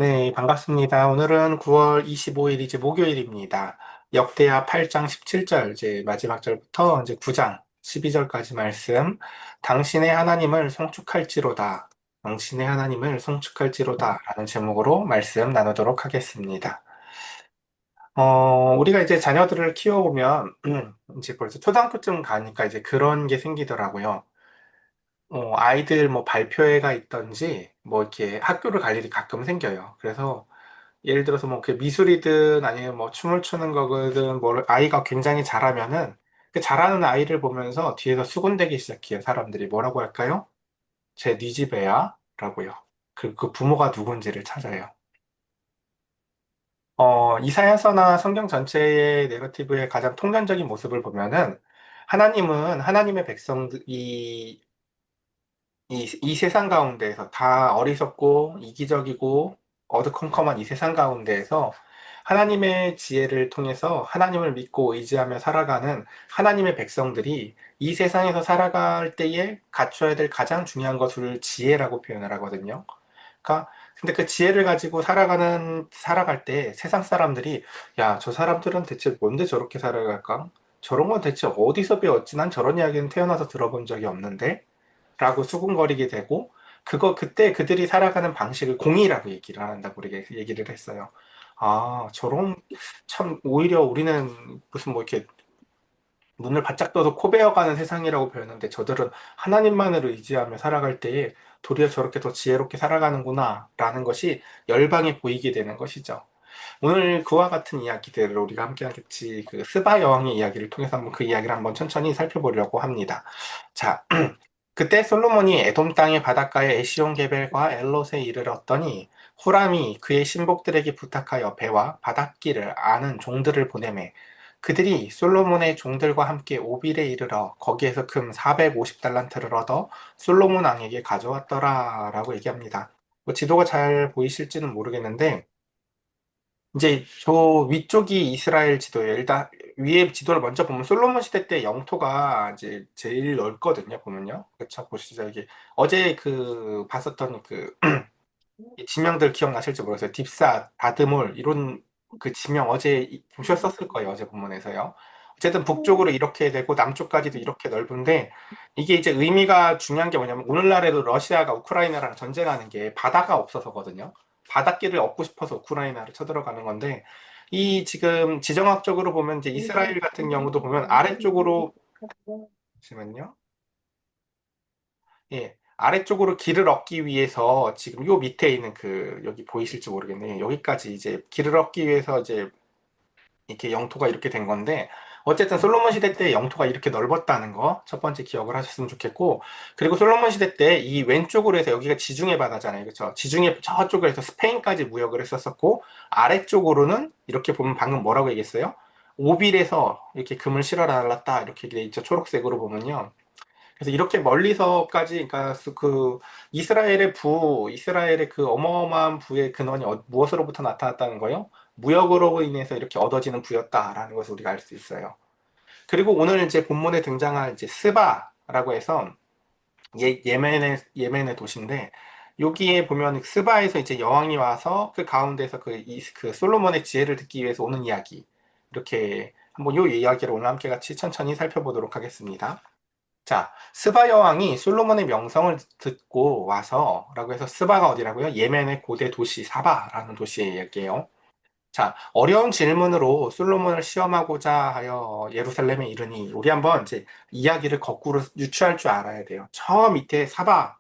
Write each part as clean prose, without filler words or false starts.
네, 반갑습니다. 오늘은 9월 25일 이제 목요일입니다. 역대하 8장 17절 이제 마지막 절부터 이제 9장 12절까지 말씀. 당신의 하나님을 송축할지로다. 당신의 하나님을 송축할지로다. 라는 제목으로 말씀 나누도록 하겠습니다. 우리가 이제 자녀들을 키워보면, 이제 벌써 초등학교쯤 가니까 이제 그런 게 생기더라고요. 아이들 뭐 발표회가 있던지, 뭐 이렇게 학교를 갈 일이 가끔 생겨요. 그래서 예를 들어서 뭐 그 미술이든 아니면 뭐 춤을 추는 거든 뭐 아이가 굉장히 잘하면은 그 잘하는 아이를 보면서 뒤에서 수군대기 시작해요. 사람들이 뭐라고 할까요? 쟤 네 집 애야? 라고요. 그 부모가 누군지를 찾아요. 이사야서나 성경 전체의 내러티브의 가장 통전적인 모습을 보면은 하나님은 하나님의 백성들이 이 세상 가운데에서 다 어리석고 이기적이고 어두컴컴한 이 세상 가운데에서 하나님의 지혜를 통해서 하나님을 믿고 의지하며 살아가는 하나님의 백성들이 이 세상에서 살아갈 때에 갖춰야 될 가장 중요한 것을 지혜라고 표현을 하거든요. 그러니까 근데 그 지혜를 가지고 살아갈 때 세상 사람들이 야, 저 사람들은 대체 뭔데 저렇게 살아갈까? 저런 건 대체 어디서 배웠지? 난 저런 이야기는 태어나서 들어본 적이 없는데? 라고 수군거리게 되고 그때 그들이 살아가는 방식을 공의라고 얘기를 한다고 우리가 얘기를 했어요. 아, 저런 참 오히려 우리는 무슨 뭐 이렇게 눈을 바짝 떠서 코 베어가는 세상이라고 배웠는데 저들은 하나님만을 의지하며 살아갈 때에 도리어 저렇게 더 지혜롭게 살아가는구나 라는 것이 열방에 보이게 되는 것이죠. 오늘 그와 같은 이야기들을 우리가 함께 하겠지 그 스바 여왕의 이야기를 통해서 한번 그 이야기를 한번 천천히 살펴보려고 합니다. 자, 그때 솔로몬이 에돔 땅의 바닷가에 에시온 게벨과 엘롯에 이르렀더니 후람이 그의 신복들에게 부탁하여 배와 바닷길을 아는 종들을 보내매 그들이 솔로몬의 종들과 함께 오빌에 이르러 거기에서 금 450달란트를 얻어 솔로몬 왕에게 가져왔더라라고 얘기합니다. 뭐 지도가 잘 보이실지는 모르겠는데 이제 저 위쪽이 이스라엘 지도예요. 일단 위에 지도를 먼저 보면 솔로몬 시대 때 영토가 이제 제일 넓거든요. 보면요. 그쵸? 보시죠. 이게 어제 그 봤었던 그 지명들 기억나실지 모르겠어요. 딥사, 다드몰 이런 그 지명 어제 보셨었을 거예요. 어제 본문에서요. 어쨌든 북쪽으로 이렇게 되고 남쪽까지도 이렇게 넓은데 이게 이제 의미가 중요한 게 뭐냐면 오늘날에도 러시아가 우크라이나랑 전쟁하는 게 바다가 없어서거든요. 바닷길을 얻고 싶어서 우크라이나를 쳐들어가는 건데 이 지금 지정학적으로 보면 이제 이스라엘 같은 경우도 보면 아래쪽으로 잠시만요. 예. 아래쪽으로 길을 얻기 위해서 지금 요 밑에 있는 그 여기 보이실지 모르겠네요. 여기까지 이제 길을 얻기 위해서 이제 이렇게 영토가 이렇게 된 건데 어쨌든 솔로몬 시대 때 영토가 이렇게 넓었다는 거 첫 번째 기억을 하셨으면 좋겠고 그리고 솔로몬 시대 때 이 왼쪽으로 해서 여기가 지중해 바다잖아요. 그렇죠? 지중해 저쪽으로 해서 스페인까지 무역을 했었었고 아래쪽으로는 이렇게 보면 방금 뭐라고 얘기했어요? 오빌에서 이렇게 금을 실어 날랐다 이렇게 돼 있죠. 초록색으로 보면요. 그래서 이렇게 멀리서까지, 그러니까 그 이스라엘의 그 어마어마한 부의 근원이 무엇으로부터 나타났다는 거요? 무역으로 인해서 이렇게 얻어지는 부였다라는 것을 우리가 알 수 있어요. 그리고 오늘 이제 본문에 등장할 이제 스바라고 해서 예멘의 도시인데 여기에 보면 스바에서 이제 여왕이 와서 그 가운데서 그 솔로몬의 지혜를 듣기 위해서 오는 이야기. 이렇게 한번 요 이야기를 오늘 함께 같이 천천히 살펴보도록 하겠습니다. 자, 스바 여왕이 솔로몬의 명성을 듣고 와서라고 해서 스바가 어디라고요? 예멘의 고대 도시 사바라는 도시의 이야기예요. 자, 어려운 질문으로 솔로몬을 시험하고자 하여 예루살렘에 이르니 우리 한번 이제 이야기를 거꾸로 유추할 줄 알아야 돼요. 저 밑에 사바,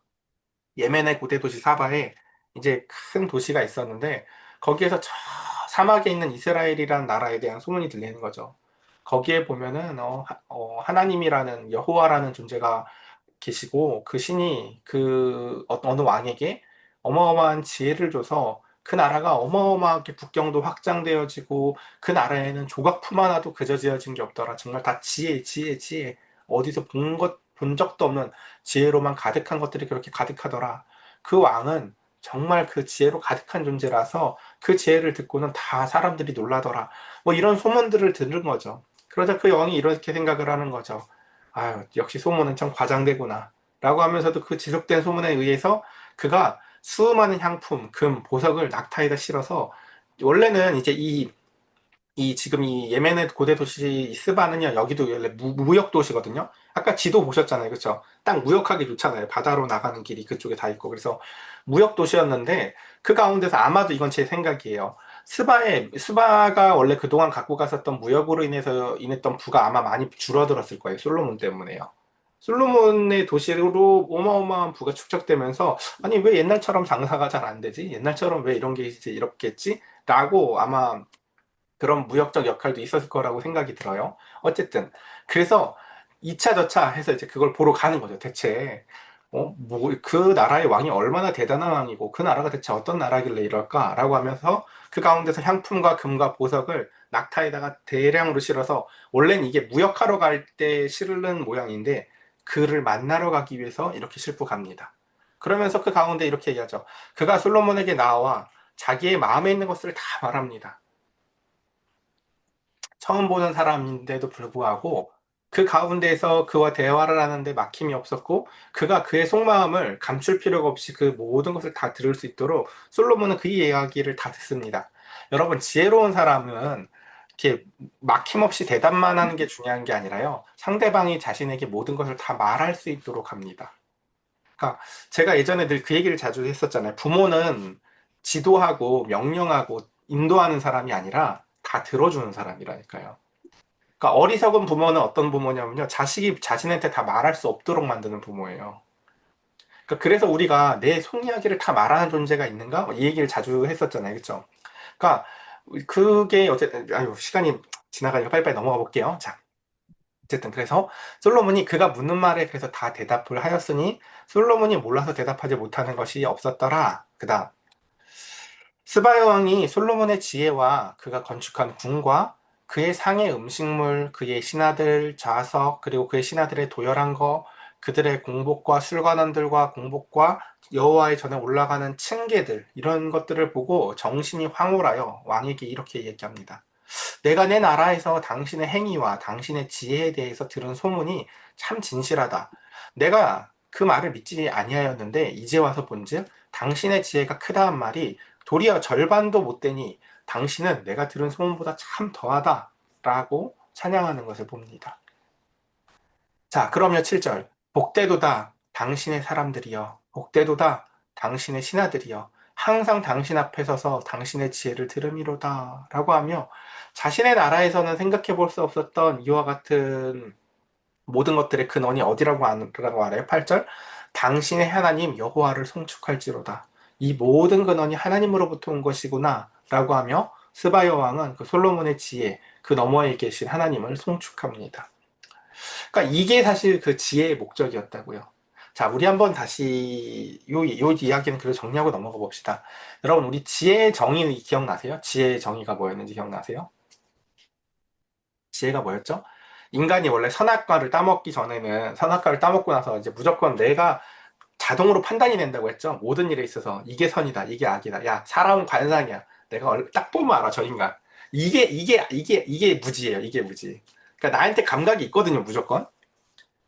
예멘의 고대 도시 사바에 이제 큰 도시가 있었는데 거기에서 저 사막에 있는 이스라엘이라는 나라에 대한 소문이 들리는 거죠. 거기에 보면은 하나님이라는 여호와라는 존재가 계시고 그 신이 그 어느 왕에게 어마어마한 지혜를 줘서 그 나라가 어마어마하게 국경도 확장되어지고 그 나라에는 조각품 하나도 그저 지어진 게 없더라. 정말 다 지혜, 지혜, 지혜. 어디서 본 적도 없는 지혜로만 가득한 것들이 그렇게 가득하더라. 그 왕은 정말 그 지혜로 가득한 존재라서 그 지혜를 듣고는 다 사람들이 놀라더라. 뭐 이런 소문들을 들은 거죠. 그러자 그 왕이 이렇게 생각을 하는 거죠. 아유, 역시 소문은 참 과장되구나. 라고 하면서도 그 지속된 소문에 의해서 그가 수많은 향품, 금, 보석을 낙타에다 실어서 원래는 이제 이 지금 이 예멘의 고대 도시 스바는요, 여기도 원래 무역 도시거든요. 아까 지도 보셨잖아요, 그렇죠? 딱 무역하기 좋잖아요. 바다로 나가는 길이 그쪽에 다 있고. 그래서 무역 도시였는데 그 가운데서 아마도 이건 제 생각이에요. 스바가 원래 그동안 갖고 갔었던 무역으로 인해서 인했던 부가 아마 많이 줄어들었을 거예요. 솔로몬 때문에요. 솔로몬의 도시로 어마어마한 부가 축적되면서 아니 왜 옛날처럼 장사가 잘 안 되지? 옛날처럼 왜 이런 게 이제 이렇겠지? 라고 아마 그런 무역적 역할도 있었을 거라고 생각이 들어요. 어쨌든 그래서 2차 저차 해서 이제 그걸 보러 가는 거죠. 대체 뭐 그 나라의 왕이 얼마나 대단한 왕이고 그 나라가 대체 어떤 나라길래 이럴까라고 하면서 그 가운데서 향품과 금과 보석을 낙타에다가 대량으로 실어서 원래는 이게 무역하러 갈 때 실는 모양인데 그를 만나러 가기 위해서 이렇게 싣고 갑니다. 그러면서 그 가운데 이렇게 얘기하죠. 그가 솔로몬에게 나와 자기의 마음에 있는 것을 다 말합니다. 처음 보는 사람인데도 불구하고 그 가운데에서 그와 대화를 하는데 막힘이 없었고 그가 그의 속마음을 감출 필요가 없이 그 모든 것을 다 들을 수 있도록 솔로몬은 그 이야기를 다 듣습니다. 여러분, 지혜로운 사람은 이렇게 막힘없이 대답만 하는 게 중요한 게 아니라요. 상대방이 자신에게 모든 것을 다 말할 수 있도록 합니다. 그러니까 제가 예전에 늘 그 얘기를 자주 했었잖아요. 부모는 지도하고 명령하고 인도하는 사람이 아니라 다 들어주는 사람이라니까요. 그러니까 어리석은 부모는 어떤 부모냐면요. 자식이 자신한테 다 말할 수 없도록 만드는 부모예요. 그러니까 그래서 우리가 내 속 이야기를 다 말하는 존재가 있는가? 이 얘기를 자주 했었잖아요. 그렇죠? 그러니까 그게 어쨌든 아유 시간이 지나가니까 빨리빨리 넘어가 볼게요. 자, 어쨌든 그래서 솔로몬이 그가 묻는 말에 그래서 다 대답을 하였으니 솔로몬이 몰라서 대답하지 못하는 것이 없었더라. 그다음 스바야 왕이 솔로몬의 지혜와 그가 건축한 궁과 그의 상의 음식물, 그의 신하들 좌석, 그리고 그의 신하들의 도열한 것, 그들의 공복과 술관원들과 공복과 여호와의 전에 올라가는 층계들 이런 것들을 보고 정신이 황홀하여 왕에게 이렇게 얘기합니다. 내가 내 나라에서 당신의 행위와 당신의 지혜에 대해서 들은 소문이 참 진실하다. 내가 그 말을 믿지 아니하였는데 이제 와서 본즉 당신의 지혜가 크다한 말이 도리어 절반도 못 되니 당신은 내가 들은 소문보다 참 더하다. 라고 찬양하는 것을 봅니다. 자, 그러면 7절. 복되도다 당신의 사람들이여. 복되도다 당신의 신하들이여. 항상 당신 앞에 서서 당신의 지혜를 들음이로다. 라고 하며 자신의 나라에서는 생각해 볼 수 없었던 이와 같은 모든 것들의 근원이 어디라고 알아요? 8절. 당신의 하나님 여호와를 송축할지로다. 이 모든 근원이 하나님으로부터 온 것이구나. 라고 하며 스바야 왕은 그 솔로몬의 지혜, 그 너머에 계신 하나님을 송축합니다. 그러니까 이게 사실 그 지혜의 목적이었다고요. 자, 우리 한번 다시 요 이야기는 그래도 정리하고 넘어가 봅시다. 여러분, 우리 지혜의 정의 기억나세요? 지혜의 정의가 뭐였는지 기억나세요? 지혜가 뭐였죠? 인간이 원래 선악과를 따먹기 전에는 선악과를 따먹고 나서 이제 무조건 내가 자동으로 판단이 된다고 했죠. 모든 일에 있어서 이게 선이다, 이게 악이다. 야, 사람은 관상이야. 내가 딱 보면 알아, 저 인간. 이게 무지예요. 이게 무지. 그러니까 나한테 감각이 있거든요, 무조건.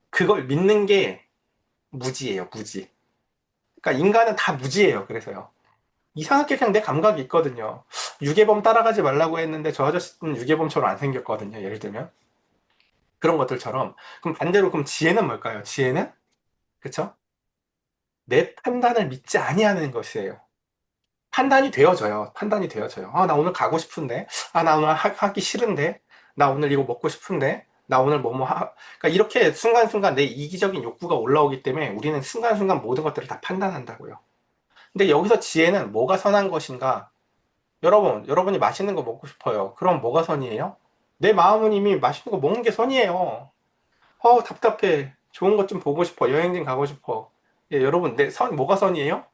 그걸 믿는 게 무지예요, 무지. 그러니까 인간은 다 무지예요, 그래서요. 이상하게 그냥 내 감각이 있거든요. 유괴범 따라가지 말라고 했는데 저 아저씨는 유괴범처럼 안 생겼거든요, 예를 들면. 그런 것들처럼. 그럼 반대로 그럼 지혜는 뭘까요? 지혜는? 그쵸? 내 판단을 믿지 아니하는 것이에요. 판단이 되어져요. 판단이 되어져요. 아, 나 오늘 가고 싶은데. 아, 나 오늘 하기 싫은데. 나 오늘 이거 먹고 싶은데. 나 오늘 그러니까 이렇게 순간순간 내 이기적인 욕구가 올라오기 때문에 우리는 순간순간 모든 것들을 다 판단한다고요. 근데 여기서 지혜는 뭐가 선한 것인가? 여러분이 맛있는 거 먹고 싶어요. 그럼 뭐가 선이에요? 내 마음은 이미 맛있는 거 먹는 게 선이에요. 답답해. 좋은 것 좀 보고 싶어. 여행 좀 가고 싶어. 예, 여러분, 뭐가 선이에요?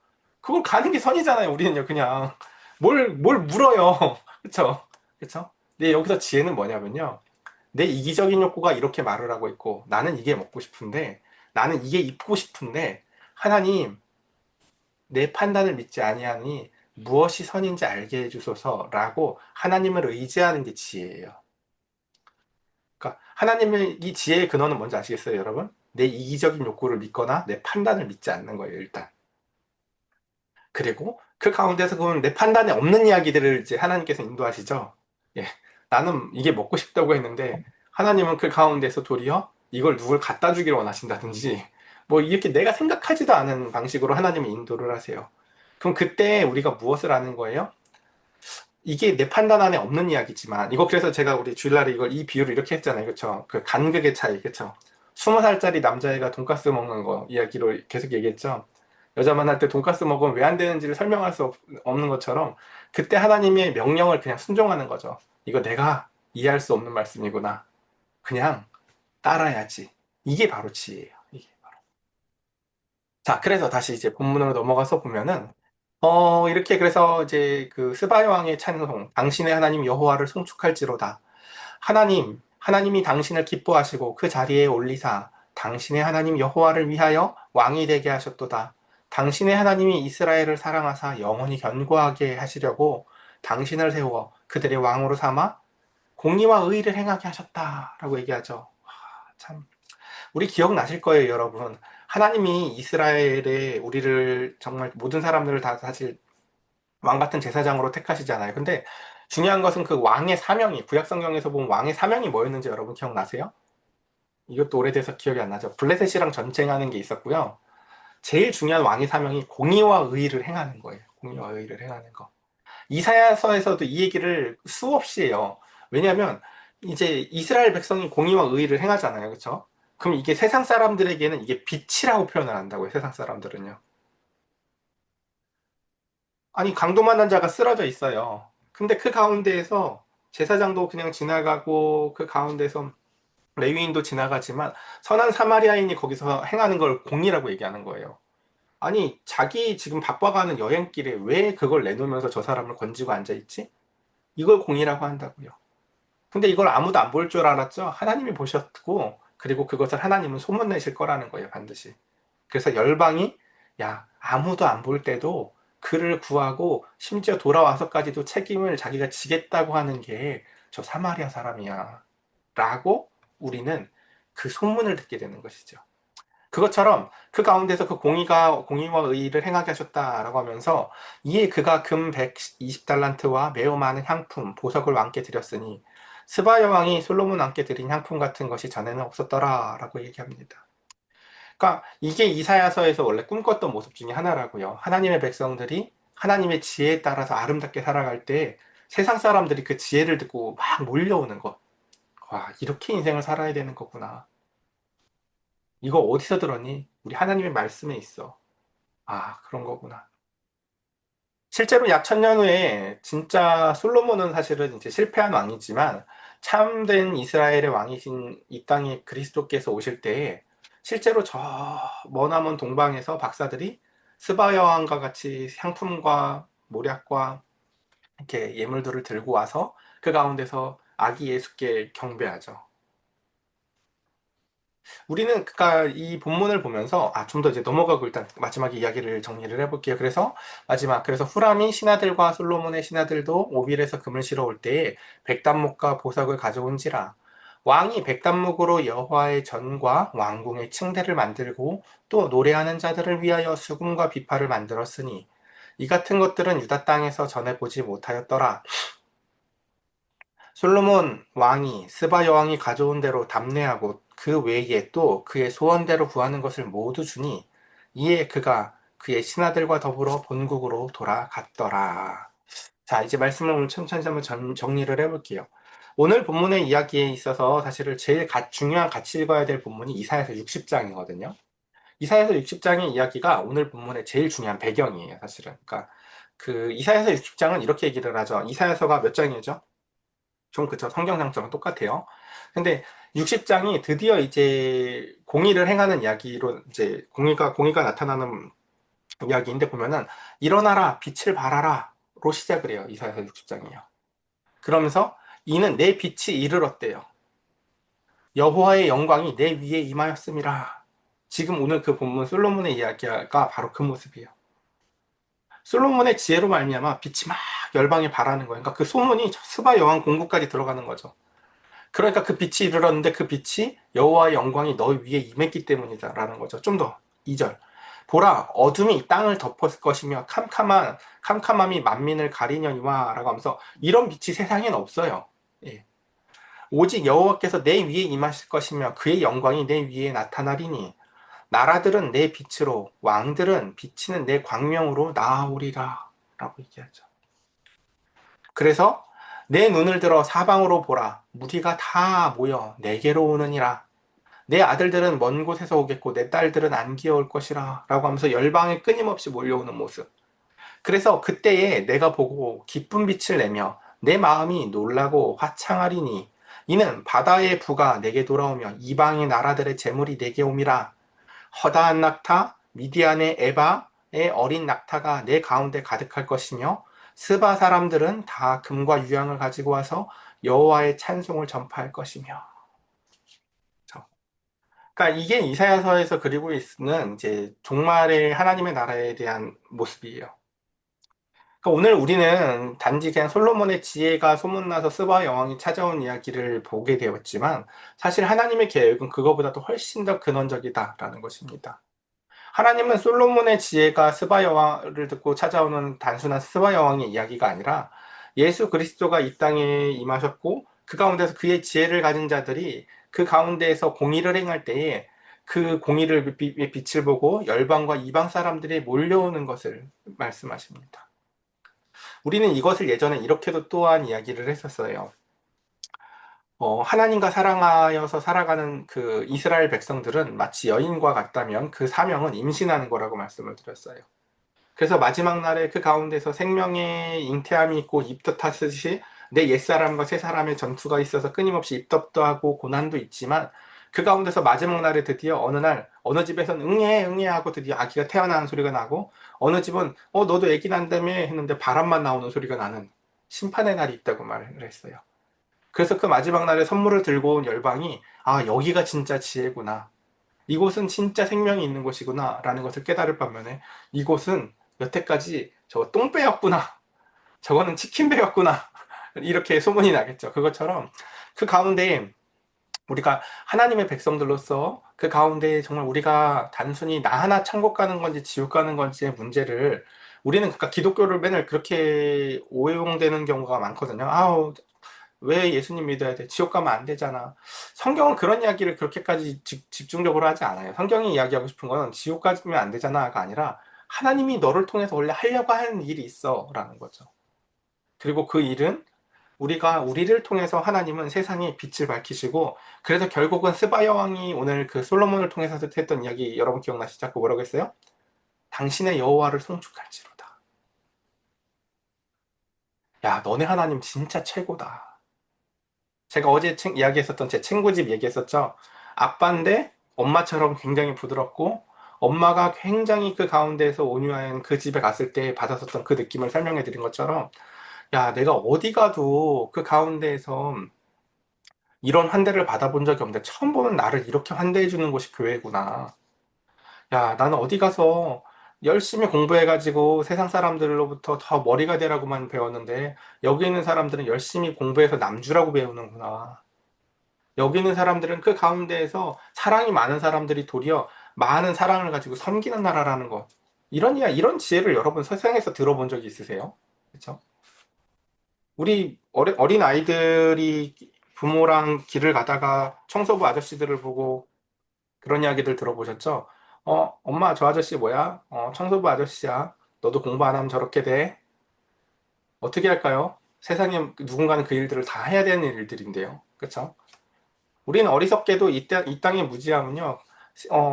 그걸 가는 게 선이잖아요, 우리는요, 그냥. 뭘 물어요. 그쵸? 그쵸? 근데 여기서 지혜는 뭐냐면요. 내 이기적인 욕구가 이렇게 말을 하고 있고, 나는 이게 먹고 싶은데, 나는 이게 입고 싶은데, 하나님, 내 판단을 믿지 아니하니 무엇이 선인지 알게 해주소서라고 하나님을 의지하는 게 지혜예요. 그러니까 하나님의 이 지혜의 근원은 뭔지 아시겠어요, 여러분? 내 이기적인 욕구를 믿거나 내 판단을 믿지 않는 거예요, 일단. 그리고 그 가운데서 그럼 내 판단에 없는 이야기들을 이제 하나님께서 인도하시죠. 예. 나는 이게 먹고 싶다고 했는데 하나님은 그 가운데서 도리어 이걸 누굴 갖다 주기를 원하신다든지 뭐 이렇게 내가 생각하지도 않은 방식으로 하나님이 인도를 하세요. 그럼 그때 우리가 무엇을 하는 거예요? 이게 내 판단 안에 없는 이야기지만 이거 그래서 제가 우리 주일날에 이걸 이 비유를 이렇게 했잖아요. 그렇죠? 그 간극의 차이. 그렇죠? 20살짜리 남자애가 돈가스 먹는 거 이야기로 계속 얘기했죠. 여자 만날 때 돈가스 먹으면 왜 안 되는지를 설명할 수 없는 것처럼 그때 하나님의 명령을 그냥 순종하는 거죠. 이거 내가 이해할 수 없는 말씀이구나. 그냥 따라야지. 이게 바로 지혜예요. 이게. 자, 그래서 다시 이제 본문으로 넘어가서 보면은 이렇게 그래서 이제 그 스바 여왕의 찬송, 당신의 하나님 여호와를 송축할지로다. 하나님이 당신을 기뻐하시고 그 자리에 올리사 당신의 하나님 여호와를 위하여 왕이 되게 하셨도다. 당신의 하나님이 이스라엘을 사랑하사 영원히 견고하게 하시려고 당신을 세워 그들의 왕으로 삼아 공의와 의를 행하게 하셨다라고 얘기하죠. 참 우리 기억나실 거예요, 여러분. 하나님이 이스라엘에 우리를 정말 모든 사람들을 다 사실 왕 같은 제사장으로 택하시잖아요. 근데 중요한 것은 그 왕의 사명이, 구약 성경에서 보면 왕의 사명이 뭐였는지 여러분 기억나세요? 이것도 오래돼서 기억이 안 나죠. 블레셋이랑 전쟁하는 게 있었고요. 제일 중요한 왕의 사명이 공의와 의를 행하는 거예요. 공의와 의를 행하는 거. 이사야서에서도 이 얘기를 수없이 해요. 왜냐하면 이제 이스라엘 백성이 공의와 의를 행하잖아요. 그렇죠? 그럼 이게 세상 사람들에게는 이게 빛이라고 표현을 한다고요. 세상 사람들은요. 아니 강도만한 자가 쓰러져 있어요. 근데 그 가운데에서 제사장도 그냥 지나가고 그 가운데서 레위인도 지나가지만 선한 사마리아인이 거기서 행하는 걸 공의라고 얘기하는 거예요. 아니 자기 지금 바빠가는 여행길에 왜 그걸 내놓으면서 저 사람을 건지고 앉아있지? 이걸 공의라고 한다고요. 근데 이걸 아무도 안 볼 줄 알았죠? 하나님이 보셨고 그리고 그것을 하나님은 소문내실 거라는 거예요, 반드시. 그래서 열방이 야, 아무도 안 볼 때도 그를 구하고 심지어 돌아와서까지도 책임을 자기가 지겠다고 하는 게 저 사마리아 사람이야. 라고 우리는 그 소문을 듣게 되는 것이죠. 그것처럼 그 가운데서 그 공의와 의를 행하게 하셨다라고 하면서 이에 그가 금 120달란트와 매우 많은 향품, 보석을 왕께 드렸으니 스바 여왕이 솔로몬 왕께 드린 향품 같은 것이 전에는 없었더라라고 얘기합니다. 그러니까 이게 이사야서에서 원래 꿈꿨던 모습 중에 하나라고요. 하나님의 백성들이 하나님의 지혜에 따라서 아름답게 살아갈 때 세상 사람들이 그 지혜를 듣고 막 몰려오는 것. 와, 이렇게 인생을 살아야 되는 거구나. 이거 어디서 들었니? 우리 하나님의 말씀에 있어. 아, 그런 거구나. 실제로 약 천년 후에 진짜 솔로몬은 사실은 이제 실패한 왕이지만 참된 이스라엘의 왕이신 이 땅에 그리스도께서 오실 때에 실제로 저 머나먼 동방에서 박사들이 스바 여왕과 같이 향품과 몰약과 이렇게 예물들을 들고 와서 그 가운데서 아기 예수께 경배하죠. 우리는 그니까 이 본문을 보면서 좀 더 이제 넘어가고 일단 마지막에 이야기를 정리를 해볼게요. 그래서 그래서 후람이 신하들과 솔로몬의 신하들도 오빌에서 금을 실어올 때에 백단목과 보석을 가져온지라 왕이 백단목으로 여호와의 전과 왕궁의 층대를 만들고 또 노래하는 자들을 위하여 수금과 비파를 만들었으니 이 같은 것들은 유다 땅에서 전해 보지 못하였더라. 솔로몬 왕이 스바 여왕이 가져온 대로 답례하고 그 외에 또 그의 소원대로 구하는 것을 모두 주니 이에 그가 그의 신하들과 더불어 본국으로 돌아갔더라. 자, 이제 말씀을 오늘 천천히 한번 정리를 해볼게요. 오늘 본문의 이야기에 있어서 사실은 제일 중요한 같이 읽어야 될 본문이 이사야서 60장이거든요. 이사야서 60장의 이야기가 오늘 본문의 제일 중요한 배경이에요, 사실은. 그러니까 그 이사야서 60장은 이렇게 얘기를 하죠. 이사야서가 몇 장이죠? 좀 그쵸. 성경상처럼 똑같아요. 근데 60장이 드디어 이제 공의를 행하는 이야기로 이제 공의가 나타나는 이야기인데 보면은 일어나라 빛을 발하라로 시작을 해요. 이사야서 60장이요. 그러면서 이는 내 빛이 이르렀대요. 여호와의 영광이 내 위에 임하였음이라. 지금 오늘 그 본문 솔로몬의 이야기가 바로 그 모습이에요. 솔로몬의 지혜로 말미암아 빛이 막 열방에 발하는 거예요. 그러니까 그 소문이 스바 여왕 공국까지 들어가는 거죠. 그러니까 그 빛이 이르렀는데 그 빛이 여호와의 영광이 너 위에 임했기 때문이다라는 거죠. 좀 더 2절. 보라, 어둠이 이 땅을 덮었을 것이며 캄캄함이 만민을 가리려니와 라고 하면서 이런 빛이 세상엔 없어요. 예. 오직 여호와께서 내 위에 임하실 것이며 그의 영광이 내 위에 나타나리니 나라들은 내 빛으로 왕들은 비치는 내 광명으로 나아오리라 라고 얘기하죠. 그래서 내 눈을 들어 사방으로 보라. 무리가 다 모여 내게로 오느니라. 내 아들들은 먼 곳에서 오겠고 내 딸들은 안기어 올 것이라 라고 하면서 열방에 끊임없이 몰려오는 모습. 그래서 그때에 내가 보고 기쁜 빛을 내며 내 마음이 놀라고 화창하리니 이는 바다의 부가 내게 돌아오며 이방의 나라들의 재물이 내게 옴이라. 허다한 낙타 미디안의 에바의 어린 낙타가 내 가운데 가득할 것이며 스바 사람들은 다 금과 유향을 가지고 와서 여호와의 찬송을 전파할 것이며. 그러니까 이게 이사야서에서 그리고 있는 이제 종말의 하나님의 나라에 대한 모습이에요. 그러니까 오늘 우리는 단지 그냥 솔로몬의 지혜가 소문나서 스바 여왕이 찾아온 이야기를 보게 되었지만 사실 하나님의 계획은 그거보다도 훨씬 더 근원적이다라는 것입니다. 하나님은 솔로몬의 지혜가 스바 여왕을 듣고 찾아오는 단순한 스바 여왕의 이야기가 아니라 예수 그리스도가 이 땅에 임하셨고 그 가운데서 그의 지혜를 가진 자들이 그 가운데에서 공의를 행할 때에 그 공의를 빛을 보고 열방과 이방 사람들이 몰려오는 것을 말씀하십니다. 우리는 이것을 예전에 이렇게도 또한 이야기를 했었어요. 하나님과 사랑하여서 살아가는 그 이스라엘 백성들은 마치 여인과 같다면 그 사명은 임신하는 거라고 말씀을 드렸어요. 그래서 마지막 날에 그 가운데서 생명의 잉태함이 있고 입덧하듯이 내 옛사람과 새사람의 전투가 있어서 끊임없이 입덧도 하고 고난도 있지만 그 가운데서 마지막 날에 드디어 어느 날 어느 집에서는 응애 응애 하고 드디어 아기가 태어나는 소리가 나고 어느 집은 너도 아기 난다며 했는데 바람만 나오는 소리가 나는 심판의 날이 있다고 말을 했어요. 그래서 그 마지막 날에 선물을 들고 온 열방이 여기가 진짜 지혜구나. 이곳은 진짜 생명이 있는 곳이구나 라는 것을 깨달을 반면에 이곳은 여태까지 저거 똥배였구나, 저거는 치킨배였구나 이렇게 소문이 나겠죠. 그것처럼 그 가운데 우리가 하나님의 백성들로서 그 가운데 정말 우리가 단순히 나 하나 천국 가는 건지 지옥 가는 건지의 문제를 우리는 그러니까 기독교를 맨날 그렇게 오해용되는 경우가 많거든요. 왜 예수님 믿어야 돼? 지옥 가면 안 되잖아. 성경은 그런 이야기를 그렇게까지 집중적으로 하지 않아요. 성경이 이야기하고 싶은 건 지옥 가면 안 되잖아가 아니라 하나님이 너를 통해서 원래 하려고 하는 일이 있어 라는 거죠. 그리고 그 일은 우리를 통해서 하나님은 세상에 빛을 밝히시고 그래서 결국은 스바 여왕이 오늘 그 솔로몬을 통해서 했던 이야기 여러분 기억나시죠? 그 뭐라고 했어요? 당신의 여호와를 송축할지로다. 야, 너네 하나님 진짜 최고다. 제가 어제 이야기했었던 제 친구 집 얘기했었죠. 아빠인데 엄마처럼 굉장히 부드럽고 엄마가 굉장히 그 가운데에서 온유한 그 집에 갔을 때 받았었던 그 느낌을 설명해 드린 것처럼 야, 내가 어디 가도 그 가운데에서 이런 환대를 받아본 적이 없는데 처음 보는 나를 이렇게 환대해 주는 곳이 교회구나. 야, 나는 어디 가서 열심히 공부해가지고 세상 사람들로부터 더 머리가 되라고만 배웠는데 여기 있는 사람들은 열심히 공부해서 남주라고 배우는구나. 여기 있는 사람들은 그 가운데에서 사랑이 많은 사람들이 도리어 많은 사랑을 가지고 섬기는 나라라는 것. 이런 지혜를 여러분 세상에서 들어본 적이 있으세요? 그렇죠? 우리 어린 아이들이 부모랑 길을 가다가 청소부 아저씨들을 보고 그런 이야기들 들어보셨죠? 엄마, 저 아저씨 뭐야? 청소부 아저씨야. 너도 공부 안 하면 저렇게 돼. 어떻게 할까요? 세상에 누군가는 그 일들을 다 해야 되는 일들인데요. 그렇죠? 우리는 어리석게도 이 땅의 무지함은요,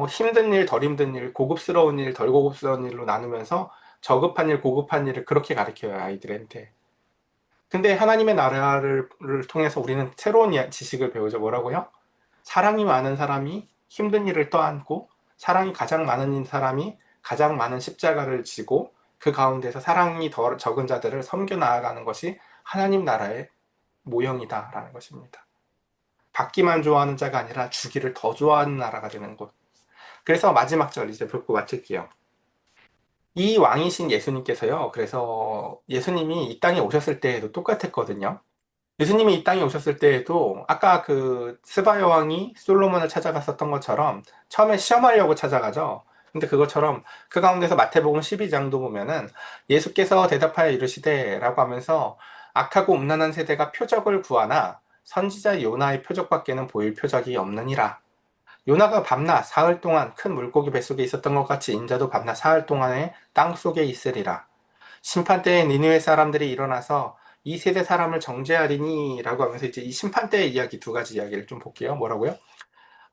힘든 일, 덜 힘든 일, 고급스러운 일, 덜 고급스러운 일로 나누면서 저급한 일, 고급한 일을 그렇게 가르쳐요, 아이들한테. 근데 하나님의 나라를 통해서 우리는 새로운 지식을 배우죠. 뭐라고요? 사랑이 많은 사람이 힘든 일을 떠안고, 사랑이 가장 많은 사람이 가장 많은 십자가를 지고, 그 가운데서 사랑이 더 적은 자들을 섬겨 나아가는 것이 하나님 나라의 모형이다라는 것입니다. 받기만 좋아하는 자가 아니라 주기를 더 좋아하는 나라가 되는 곳. 그래서 마지막 절 이제 뵙고 마칠게요. 이 왕이신 예수님께서요. 그래서 예수님이 이 땅에 오셨을 때에도 똑같았거든요. 예수님이 이 땅에 오셨을 때에도 아까 그 스바 여왕이 솔로몬을 찾아갔었던 것처럼 처음에 시험하려고 찾아가죠. 근데 그것처럼 그 가운데서 마태복음 12장도 보면은 예수께서 대답하여 이르시되 라고 하면서 악하고 음란한 세대가 표적을 구하나 선지자 요나의 표적밖에는 보일 표적이 없느니라. 요나가 밤낮 사흘 동안 큰 물고기 뱃속에 있었던 것 같이 인자도 밤낮 사흘 동안에 땅 속에 있으리라. 심판 때에 니느웨 사람들이 일어나서 이 세대 사람을 정죄하리니 라고 하면서 이제 이 심판 때의 이야기 두 가지 이야기를 좀 볼게요. 뭐라고요?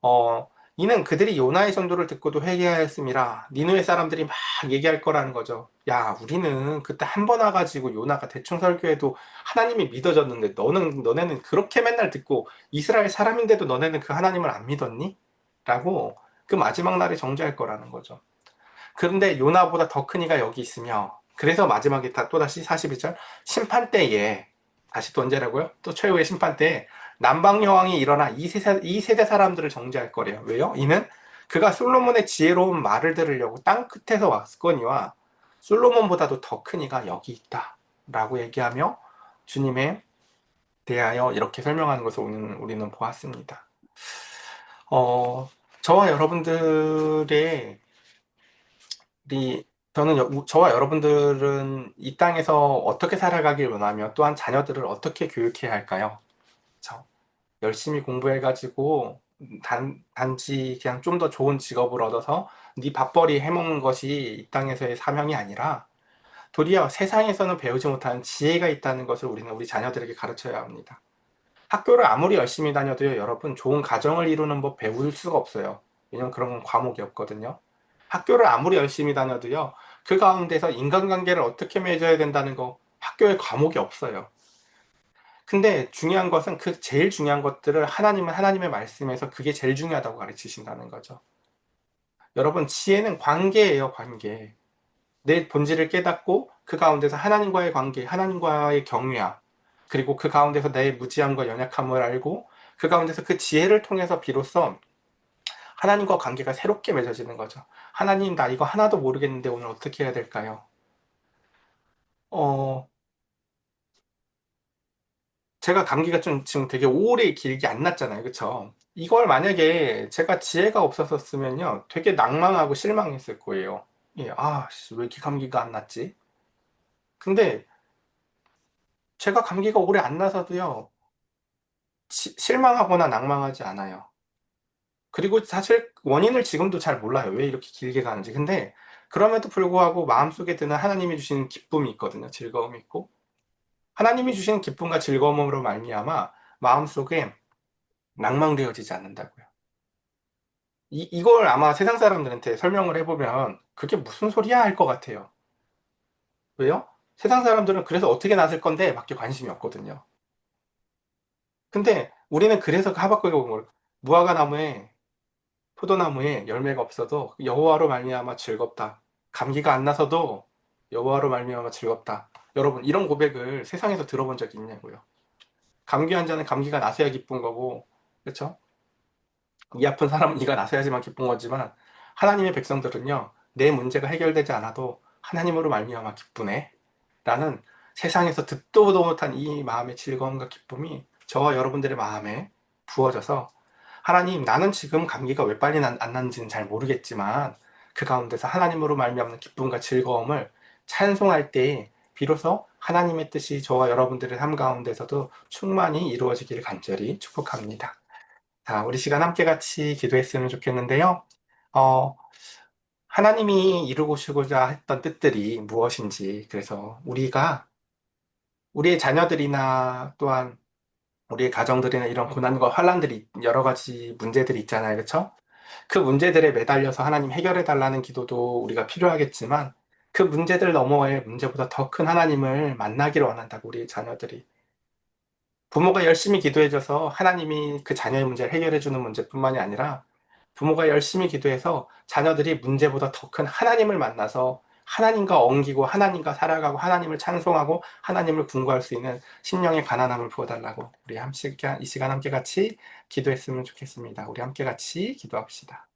어, 이는 그들이 요나의 선도를 듣고도 회개하였음이라. 니느웨 사람들이 막 얘기할 거라는 거죠. 야, 우리는 그때 한 번 와가지고 요나가 대충 설교해도 하나님이 믿어졌는데 너네는 그렇게 맨날 듣고 이스라엘 사람인데도 너네는 그 하나님을 안 믿었니? 라고 그 마지막 날에 정죄할 거라는 거죠. 그런데 요나보다 더 큰 이가 여기 있으며 그래서 마지막에 또다시 42절 심판 때에 다시 또 언제라고요? 또 최후의 심판 때에 남방 여왕이 일어나 이 세대 사람들을 정죄할 거래요. 왜요? 이는 그가 솔로몬의 지혜로운 말을 들으려고 땅 끝에서 왔거니와 솔로몬보다도 더 큰 이가 여기 있다 라고 얘기하며 주님에 대하여 이렇게 설명하는 것을 우리는 보았습니다. 저와 여러분들의 우리 저는 저와 여러분들은 이 땅에서 어떻게 살아가길 원하며 또한 자녀들을 어떻게 교육해야 할까요? 그쵸? 열심히 공부해가지고 단지 그냥 좀 더 좋은 직업을 얻어서 네 밥벌이 해먹는 것이 이 땅에서의 사명이 아니라 도리어 세상에서는 배우지 못하는 지혜가 있다는 것을 우리는 우리 자녀들에게 가르쳐야 합니다. 학교를 아무리 열심히 다녀도요, 여러분, 좋은 가정을 이루는 법 배울 수가 없어요. 왜냐면 그런 건 과목이 없거든요. 학교를 아무리 열심히 다녀도요, 그 가운데서 인간관계를 어떻게 맺어야 된다는 거, 학교에 과목이 없어요. 근데 중요한 것은 그 제일 중요한 것들을 하나님은 하나님의 말씀에서 그게 제일 중요하다고 가르치신다는 거죠. 여러분, 지혜는 관계예요, 관계. 내 본질을 깨닫고 그 가운데서 하나님과의 관계, 하나님과의 경외함, 그리고 그 가운데서 내 무지함과 연약함을 알고 그 가운데서 그 지혜를 통해서 비로소 하나님과 관계가 새롭게 맺어지는 거죠. 하나님, 나 이거 하나도 모르겠는데 오늘 어떻게 해야 될까요? 어, 제가 감기가 좀 지금 되게 오래 길게 안 났잖아요. 그쵸? 이걸 만약에 제가 지혜가 없었으면요. 되게 낭망하고 실망했을 거예요. 예, 아, 씨, 왜 이렇게 감기가 안 났지? 근데 제가 감기가 오래 안 나서도요. 실망하거나 낭망하지 않아요. 그리고 사실 원인을 지금도 잘 몰라요. 왜 이렇게 길게 가는지. 근데 그럼에도 불구하고 마음속에 드는 하나님이 주시는 기쁨이 있거든요. 즐거움이 있고. 하나님이 주시는 기쁨과 즐거움으로 말미암아 마음속에 낭망되어지지 않는다고요. 이걸 아마 세상 사람들한테 설명을 해보면 그게 무슨 소리야 할 것 같아요. 왜요? 세상 사람들은 그래서 어떻게 나설 건데 밖에 관심이 없거든요. 근데 우리는 그래서 그 하박국에 보면 무화과 나무에 포도나무에 열매가 없어도 여호와로 말미암아 즐겁다. 감기가 안 나서도 여호와로 말미암아 즐겁다. 여러분 이런 고백을 세상에서 들어본 적이 있냐고요. 감기 환자는 감기가 나서야 기쁜 거고, 그렇죠? 이 아픈 사람은 이가 나서야지만 기쁜 거지만 하나님의 백성들은요 내 문제가 해결되지 않아도 하나님으로 말미암아 기쁘네. 라는 세상에서 듣도 보도 못한 이 마음의 즐거움과 기쁨이 저와 여러분들의 마음에 부어져서 하나님, 나는 지금 감기가 왜 빨리 안 났는지는 잘 모르겠지만 그 가운데서 하나님으로 말미암는 기쁨과 즐거움을 찬송할 때 비로소 하나님의 뜻이 저와 여러분들의 삶 가운데서도 충만히 이루어지기를 간절히 축복합니다. 자, 우리 시간 함께 같이 기도했으면 좋겠는데요. 어, 하나님이 이루고시고자 했던 뜻들이 무엇인지, 그래서 우리가 우리의 자녀들이나 또한 우리의 가정들이나 이런 고난과 환란들이 여러 가지 문제들이 있잖아요. 그렇죠? 그 문제들에 매달려서 하나님 해결해 달라는 기도도 우리가 필요하겠지만 그 문제들 너머에 문제보다 더 큰 하나님을 만나기를 원한다고 우리 자녀들이. 부모가 열심히 기도해줘서 하나님이 그 자녀의 문제를 해결해주는 문제뿐만이 아니라 부모가 열심히 기도해서 자녀들이 문제보다 더 큰 하나님을 만나서 하나님과 엉기고 하나님과 살아가고 하나님을 찬송하고 하나님을 궁구할 수 있는 심령의 가난함을 부어달라고 우리 이 시간 함께 같이 기도했으면 좋겠습니다. 우리 함께 같이 기도합시다.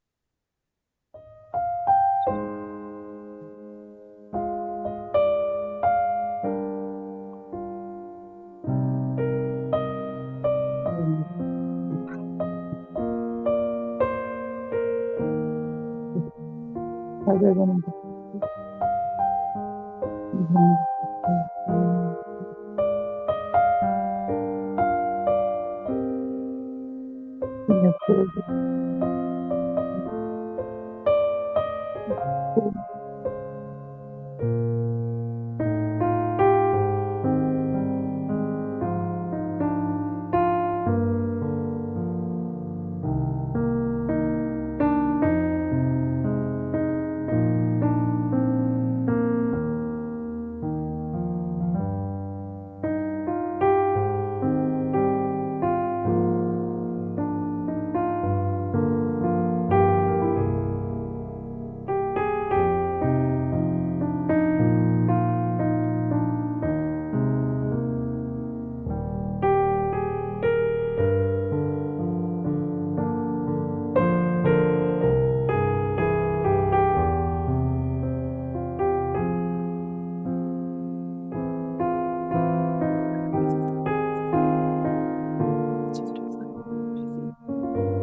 자녀되는 것, 이런 것, 능력들에게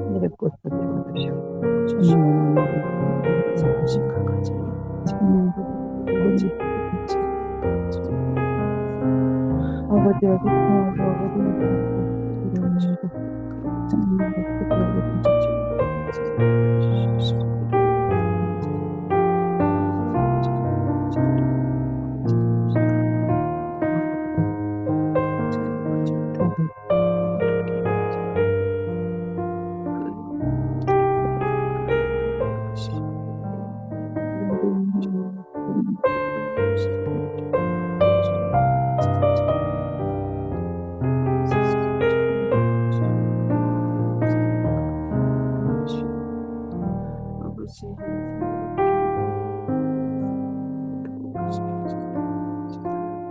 하늘의 꽃을 되어주시고 하나님의 나라를 이루어주시고 하나님의 모든 아버지와 소통하고 아버지와 이루어내고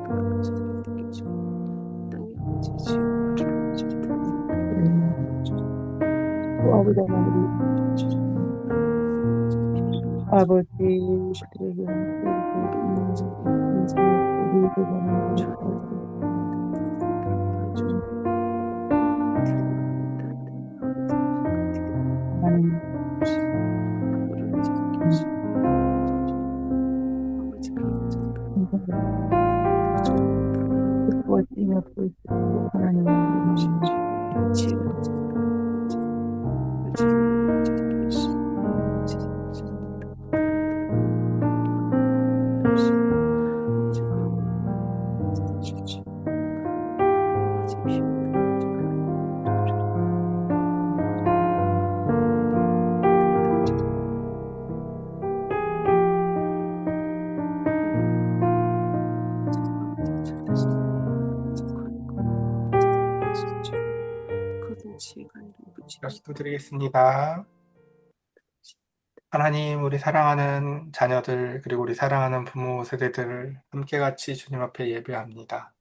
하나님의 뜻대로 하고 또 아버지 하나님 아버지들에게 함께 우리 대전하고 하나님 기뻐지며 볼 수 있고 하나님의 이름으로 기도드리겠습니다. 하나님, 우리 사랑하는 자녀들, 그리고 우리 사랑하는 부모 세대들을 함께 같이 주님 앞에 예배합니다.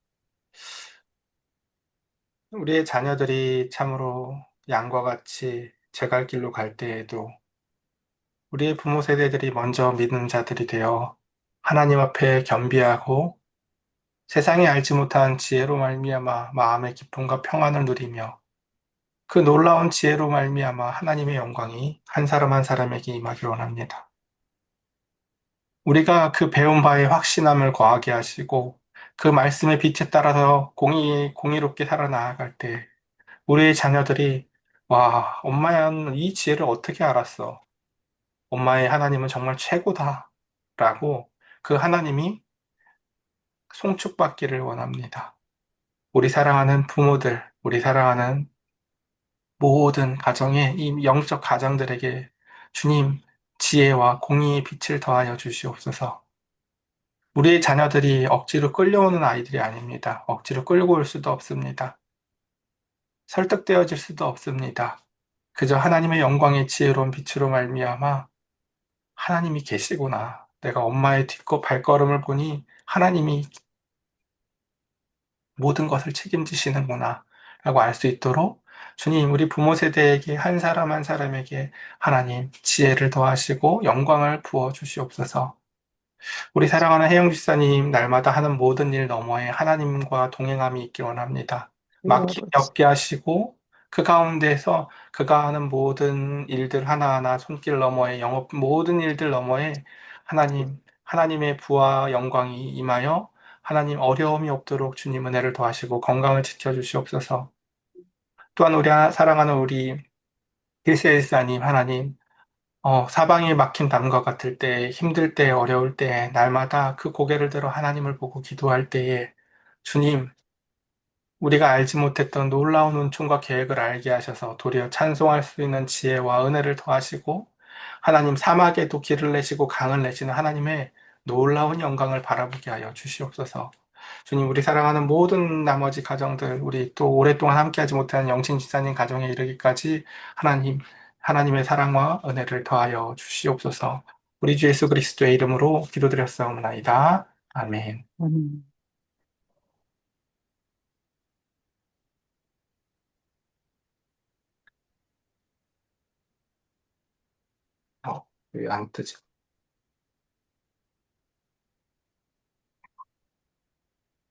우리의 자녀들이 참으로 양과 같이 제 갈 길로 갈 때에도 우리의 부모 세대들이 먼저 믿는 자들이 되어 하나님 앞에 겸비하고 세상에 알지 못한 지혜로 말미암아 마음의 기쁨과 평안을 누리며 그 놀라운 지혜로 말미암아 하나님의 영광이 한 사람 한 사람에게 임하기 원합니다. 우리가 그 배운 바에 확신함을 거하게 하시고 그 말씀의 빛에 따라서 공의롭게 살아나아갈 때 우리의 자녀들이 와, 엄마는 이 지혜를 어떻게 알았어? 엄마의 하나님은 정말 최고다. 라고 그 하나님이 송축받기를 원합니다. 우리 사랑하는 부모들, 우리 사랑하는 모든 가정의 이 영적 가정들에게 주님 지혜와 공의의 빛을 더하여 주시옵소서. 우리의 자녀들이 억지로 끌려오는 아이들이 아닙니다. 억지로 끌고 올 수도 없습니다. 설득되어질 수도 없습니다. 그저 하나님의 영광의 지혜로운 빛으로 말미암아 하나님이 계시구나. 내가 엄마의 발걸음을 보니 하나님이 모든 것을 책임지시는구나. 라고 알 수 있도록 주님, 우리 부모 세대에게 한 사람 한 사람에게 하나님 지혜를 더하시고 영광을 부어 주시옵소서. 우리 사랑하는 혜영 집사님, 날마다 하는 모든 일 너머에 하나님과 동행함이 있기 원합니다. 네, 막힘이 아버지 없게 하시고 그 가운데서 그가 하는 모든 일들 하나하나 손길 너머에 영업 모든 일들 너머에 하나님의 부와 영광이 임하여 하나님 어려움이 없도록 주님 은혜를 더하시고 건강을 지켜주시옵소서. 또한 사랑하는 우리 길세일사님 하나님, 사방이 막힌 담과 같을 때, 힘들 때, 어려울 때, 날마다 그 고개를 들어 하나님을 보고 기도할 때에 주님, 우리가 알지 못했던 놀라운 은총과 계획을 알게 하셔서 도리어 찬송할 수 있는 지혜와 은혜를 더하시고 하나님 사막에도 길을 내시고 강을 내시는 하나님의 놀라운 영광을 바라보게 하여 주시옵소서. 주님, 우리 사랑하는 모든 나머지 가정들, 우리 또 오랫동안 함께하지 못한 영신 집사님 가정에 이르기까지 하나님의 사랑과 은혜를 더하여 주시옵소서. 우리 주 예수 그리스도의 이름으로 기도드렸사옵나이다. 아멘. 아멘. 왜안 뜨지?